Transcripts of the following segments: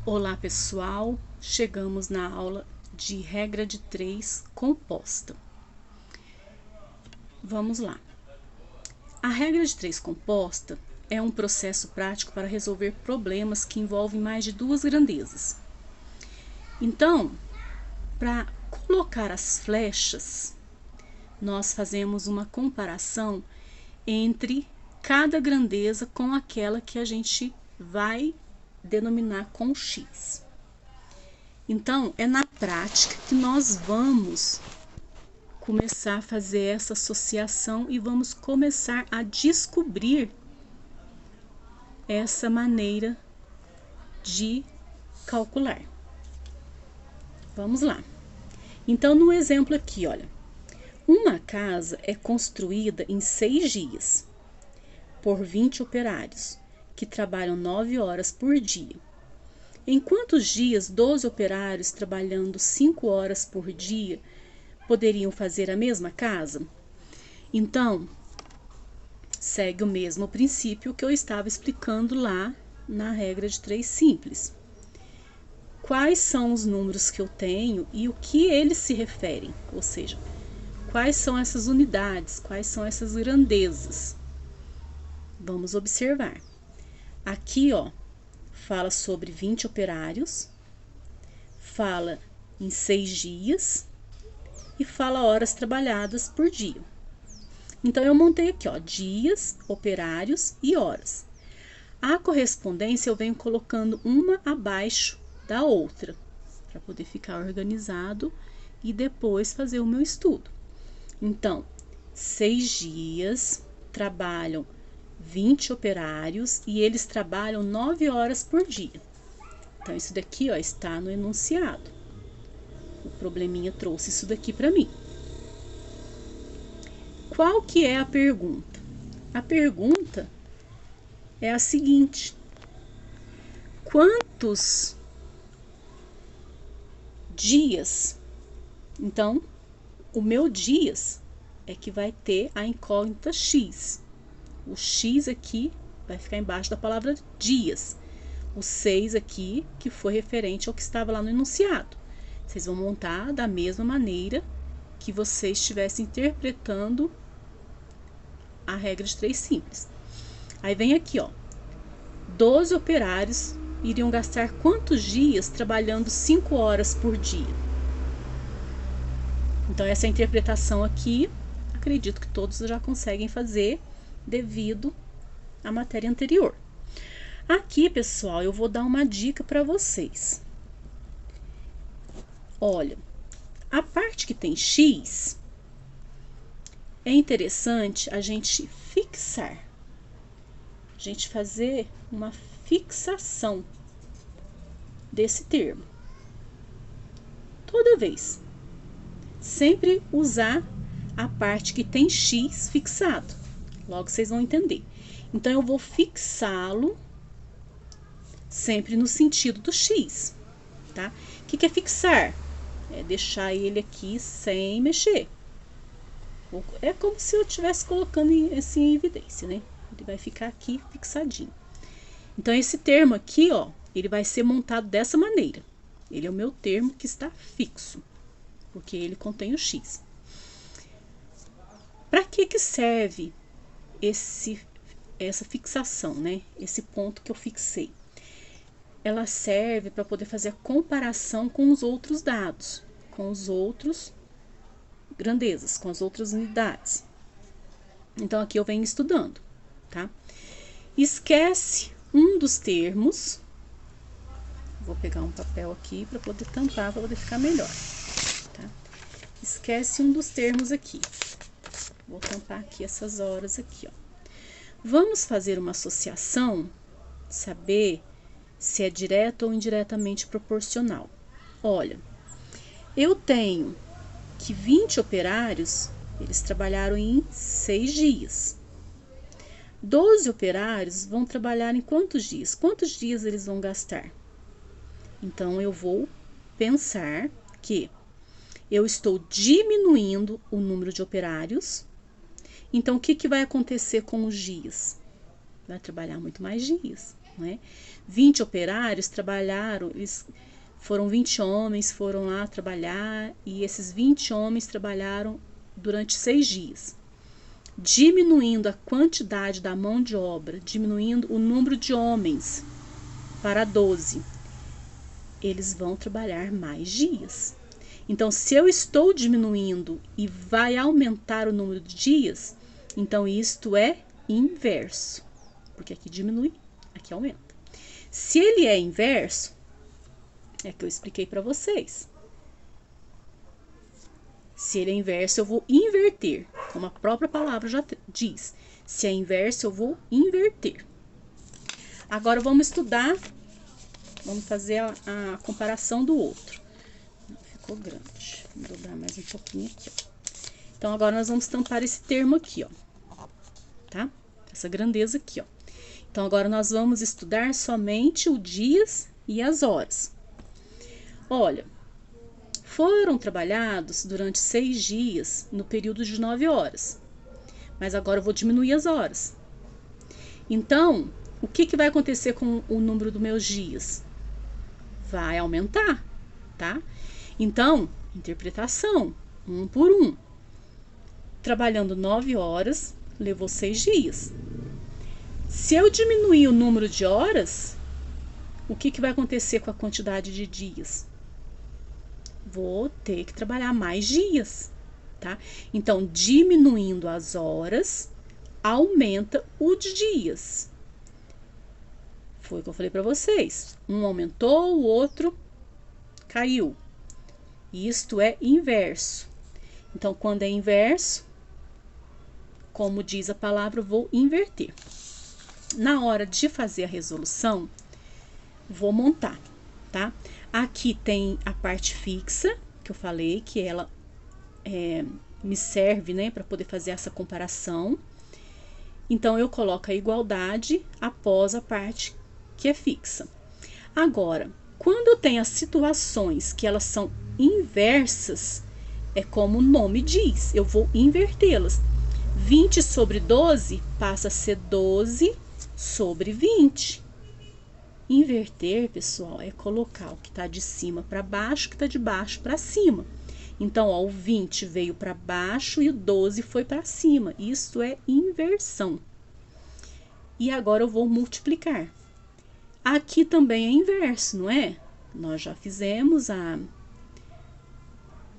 Olá pessoal, chegamos na aula de regra de 3 composta. Vamos lá. A regra de 3 composta é um processo prático para resolver problemas que envolvem mais de duas grandezas. Então, para colocar as flechas, nós fazemos uma comparação entre cada grandeza com aquela que a gente vai denominar com X. Então, é na prática que nós vamos começar a fazer essa associação e vamos começar a descobrir essa maneira de calcular. Vamos lá. Então, no exemplo aqui, olha, uma casa é construída em 6 dias por 20 operários, que trabalham 9 horas por dia. Em quantos dias 12 operários trabalhando 5 horas por dia poderiam fazer a mesma casa? Então, segue o mesmo princípio que eu estava explicando lá na regra de 3 simples. Quais são os números que eu tenho e o que eles se referem? Ou seja, quais são essas unidades, quais são essas grandezas? Vamos observar. Aqui, ó, fala sobre 20 operários, fala em 6 dias e fala horas trabalhadas por dia. Então, eu montei aqui, ó, dias, operários e horas. A correspondência eu venho colocando uma abaixo da outra, para poder ficar organizado e depois fazer o meu estudo. Então, 6 dias trabalham 20 operários e eles trabalham 9 horas por dia. Então, isso daqui, ó, está no enunciado. O probleminha trouxe isso daqui para mim. Qual que é a pergunta? A pergunta é a seguinte: quantos dias? Então, o meu dias é que vai ter a incógnita X. O X aqui vai ficar embaixo da palavra dias. O 6 aqui, que foi referente ao que estava lá no enunciado. Vocês vão montar da mesma maneira que vocês estivessem interpretando a regra de 3 simples. Aí vem aqui, ó. 12 operários iriam gastar quantos dias trabalhando 5 horas por dia? Então, essa interpretação aqui, acredito que todos já conseguem fazer devido à matéria anterior. Aqui, pessoal, eu vou dar uma dica para vocês. Olha, a parte que tem X, é interessante a gente fixar, a gente fazer uma fixação desse termo. Toda vez. Sempre usar a parte que tem X fixado. Logo vocês vão entender. Então, eu vou fixá-lo sempre no sentido do X, tá? O que é fixar? É deixar ele aqui sem mexer. É como se eu estivesse colocando assim em evidência, né? Ele vai ficar aqui fixadinho. Então, esse termo aqui, ó, ele vai ser montado dessa maneira. Ele é o meu termo que está fixo, porque ele contém o X. Para que serve essa fixação, né? Esse ponto que eu fixei. Ela serve para poder fazer a comparação com os outros dados, com os outros grandezas, com as outras unidades. Então, aqui eu venho estudando, tá? Esquece um dos termos. Vou pegar um papel aqui para poder tampar, para poder ficar melhor, tá? Esquece um dos termos aqui. Vou tampar aqui essas horas aqui, ó. Vamos fazer uma associação, saber se é direto ou indiretamente proporcional. Olha, eu tenho que 20 operários, eles trabalharam em 6 dias. 12 operários vão trabalhar em quantos dias? Quantos dias eles vão gastar? Então, eu vou pensar que eu estou diminuindo o número de operários. Então, o que vai acontecer com os dias? Vai trabalhar muito mais dias, né? 20 operários trabalharam, foram 20 homens, foram lá trabalhar, e esses 20 homens trabalharam durante 6 dias. Diminuindo a quantidade da mão de obra, diminuindo o número de homens para 12, eles vão trabalhar mais dias. Então, se eu estou diminuindo e vai aumentar o número de dias, então isto é inverso, porque aqui diminui, aqui aumenta. Se ele é inverso, é que eu expliquei para vocês. Se ele é inverso, eu vou inverter, como a própria palavra já diz. Se é inverso, eu vou inverter. Agora vamos estudar, vamos fazer a comparação do outro. Ficou grande, vou dobrar mais um pouquinho aqui, ó. Então, agora nós vamos tampar esse termo aqui, ó, tá? Essa grandeza aqui, ó. Então, agora nós vamos estudar somente os dias e as horas. Olha, foram trabalhados durante 6 dias no período de 9 horas. Mas agora eu vou diminuir as horas. Então, o que vai acontecer com o número dos meus dias? Vai aumentar, tá? Então, interpretação, 1 por 1. Trabalhando 9 horas, levou 6 dias. Se eu diminuir o número de horas, o que vai acontecer com a quantidade de dias? Vou ter que trabalhar mais dias, tá? Então, diminuindo as horas, aumenta os dias. Foi o que eu falei para vocês. Um aumentou, o outro caiu. Isto é inverso. Então, quando é inverso, como diz a palavra, eu vou inverter. Na hora de fazer a resolução, vou montar, tá? Aqui tem a parte fixa, que eu falei, que ela me serve, né, para poder fazer essa comparação. Então, eu coloco a igualdade após a parte que é fixa. Agora, quando eu tenho as situações que elas são inversas, é como o nome diz, eu vou invertê-las. 20 sobre 12 passa a ser 12 sobre 20. Inverter, pessoal, é colocar o que está de cima para baixo, o que está de baixo para cima. Então, ó, o 20 veio para baixo e o 12 foi para cima. Isso é inversão. E agora eu vou multiplicar. Aqui também é inverso, não é? Nós já fizemos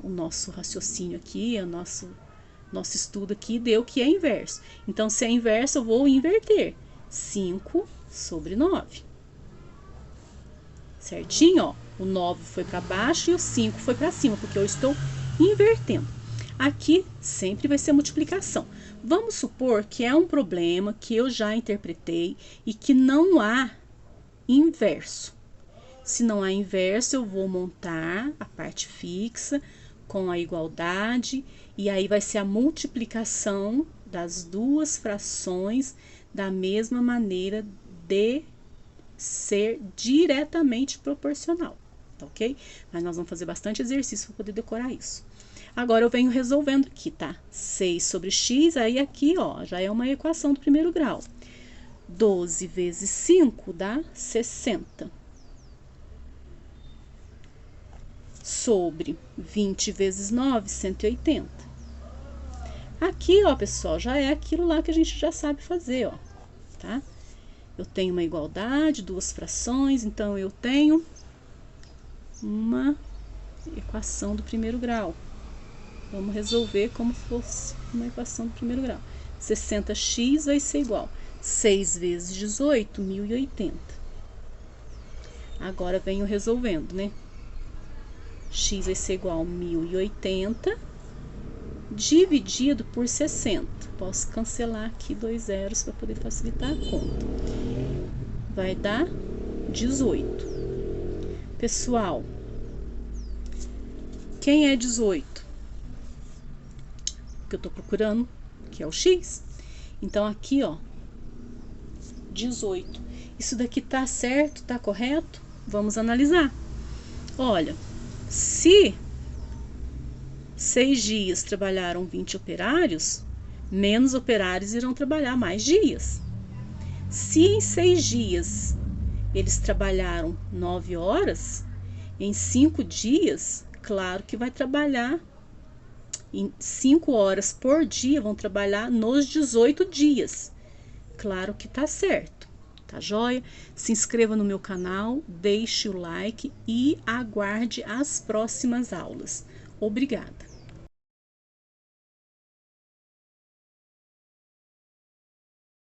o nosso raciocínio aqui, o nosso estudo aqui deu que é inverso. Então, se é inverso, eu vou inverter. 5 sobre 9. Certinho, ó. O 9 foi para baixo e o 5 foi para cima, porque eu estou invertendo. Aqui sempre vai ser multiplicação. Vamos supor que é um problema que eu já interpretei e que não há inverso. Se não há inverso, eu vou montar a parte fixa com a igualdade, e aí vai ser a multiplicação das duas frações da mesma maneira de ser diretamente proporcional, tá ok? Mas nós vamos fazer bastante exercício para poder decorar isso. Agora eu venho resolvendo aqui, tá? 6 sobre x, aí aqui, ó, já é uma equação do primeiro grau. 12 vezes 5 dá 60. Sobre 20 vezes 9, 180. Aqui, ó, pessoal, já é aquilo lá que a gente já sabe fazer, ó, tá? Eu tenho uma igualdade, duas frações, então eu tenho uma equação do primeiro grau. Vamos resolver como se fosse uma equação do primeiro grau. 60x vai ser igual 6 vezes 18, 1080. Agora venho resolvendo, né? X vai ser igual a 1080 dividido por 60. Posso cancelar aqui 2 zeros para poder facilitar a conta. Vai dar 18. Pessoal, quem é 18? Que eu tô procurando, que é o X. Então, aqui, ó, 18. Isso daqui tá certo, tá correto? Vamos analisar. Olha, se 6 dias trabalharam 20 operários, menos operários irão trabalhar mais dias. Se em 6 dias eles trabalharam 9 horas, em 5 dias, claro que vai trabalhar em 5 horas por dia, vão trabalhar nos 18 dias. Claro que tá certo, tá joia? Se inscreva no meu canal, deixe o like e aguarde as próximas aulas. Obrigada!